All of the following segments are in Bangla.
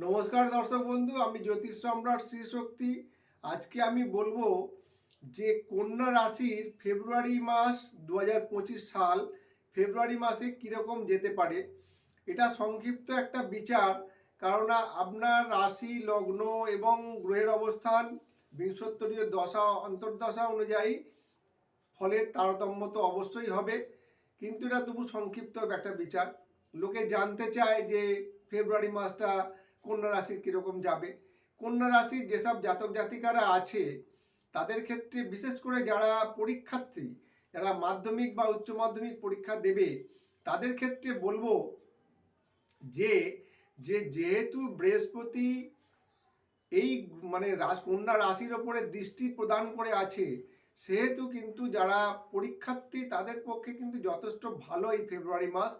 নমস্কার দর্শক বন্ধু, আমি জ্যোতিষ সম্রাট শ্রী শক্তি। আজকে আমি বলবো যে কন্যা রাশির ফেব্রুয়ারি মাস 2025 সাল ফেব্রুয়ারি মাসে কীরকম যেতে পারে। এটা সংক্ষিপ্ত একটা বিচার, কারণ আপনার রাশি লগ্ন এবং গ্রহের অবস্থান বিংশোত্তরীয় দশা অন্তর্দশা অনুযায়ী ফলের তারতম্য তো অবশ্যই হবে, কিন্তু এটা তবু সংক্ষিপ্ত একটা বিচার। লোকে জানতে চায় যে ফেব্রুয়ারি মাসটা কন্যা রাশির কীরকম যাবে। কন্যা রাশির যেসব জাতক জাতিকারা আছে তাদের ক্ষেত্রে, বিশেষ করে যারা পরীক্ষার্থী, যারা মাধ্যমিক বা উচ্চ মাধ্যমিক পরীক্ষা দেবে, তাদের ক্ষেত্রে বলবো যে যেহেতু বৃহস্পতি এই কন্যা রাশির ওপরে দৃষ্টি প্রদান করে আছে, সেহেতু কিন্তু যারা পরীক্ষার্থী তাদের পক্ষে কিন্তু যথেষ্ট ভালো এই ফেব্রুয়ারি মাস।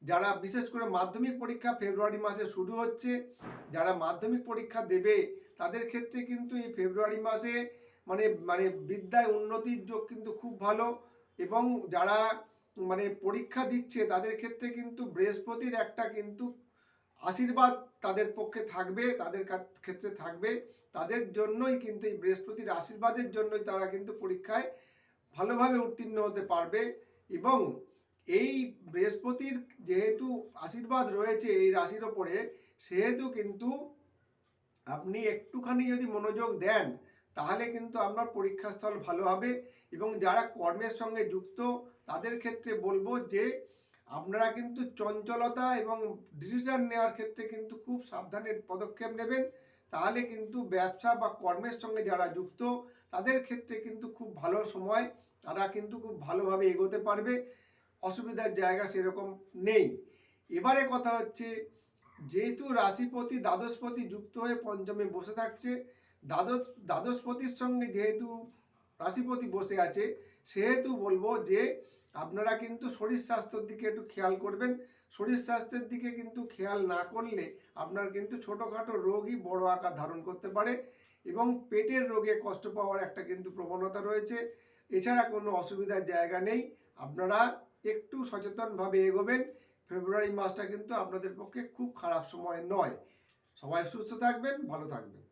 যারা বিশেষ করে মাধ্যমিক পরীক্ষা ফেব্রুয়ারি মাসে শুরু হচ্ছে, যারা মাধ্যমিক পরীক্ষা দেবে তাদের ক্ষেত্রে কিন্তু এই ফেব্রুয়ারি মাসে বিদ্যায় উন্নতির যোগ কিন্তু খুব ভালো। এবং যারা পরীক্ষা দিচ্ছে তাদের ক্ষেত্রে কিন্তু বৃহস্পতির একটা কিন্তু আশীর্বাদ তাদের পক্ষে থাকবে, তাদের ক্ষেত্রে থাকবে। তাদের জন্যই কিন্তু এই বৃহস্পতির আশীর্বাদের জন্যই তারা কিন্তু পরীক্ষায় ভালোভাবে উত্তীর্ণ হতে পারবে। এবং এই বৃহস্পতির যেহেতু আশীর্বাদ রয়েছে এই রাশির ওপরে, সেহেতু কিন্তু আপনি একটুখানি যদি মনোযোগ দেন তাহলে কিন্তু আপনার পরীক্ষাস্থল ভালো হবে। এবং যারা কর্মের সঙ্গে যুক্ত তাদের ক্ষেত্রে বলবো যে আপনারা কিন্তু চঞ্চলতা এবং ডিসিশন নেওয়ার ক্ষেত্রে কিন্তু খুব সাবধানের পদক্ষেপ নেবেন। তাহলে কিন্তু ব্যবসা বা কর্মের সঙ্গে যারা যুক্ত তাদের ক্ষেত্রে কিন্তু খুব ভালো সময়, তারা কিন্তু খুব ভালোভাবে এগোতে পারবে। অসুবিধার জায়গা সেরকম নেই। এবারে কথা হচ্ছে, যেহেতু রাশিপতি দ্বাদশপতি যুক্ত হয়ে পঞ্চমে বসে থাকছে, দ্বাদশপতির সঙ্গে যেহেতু রাশিপতি বসে আছে, সেহেতু বলবো যে আপনারা কিন্তু শরীর স্বাস্থ্যের দিকে একটু খেয়াল করবেন। শরীর স্বাস্থ্যের দিকে কিন্তু খেয়াল না করলে আপনার কিন্তু ছোটোখাটো রোগই বড় আকার ধারণ করতে পারে এবং পেটের রোগে কষ্ট পাওয়ার একটা কিন্তু প্রবণতা রয়েছে। এছাড়া কোনো অসুবিধার জায়গা নেই। আপনারা একটু সচেতনভাবে এগোবেন। ফেব্রুয়ারি মাসটা কিন্তু আপনাদের পক্ষে খুব খারাপ সময় নয়। সবাই সুস্থ থাকবেন, ভালো থাকবেন।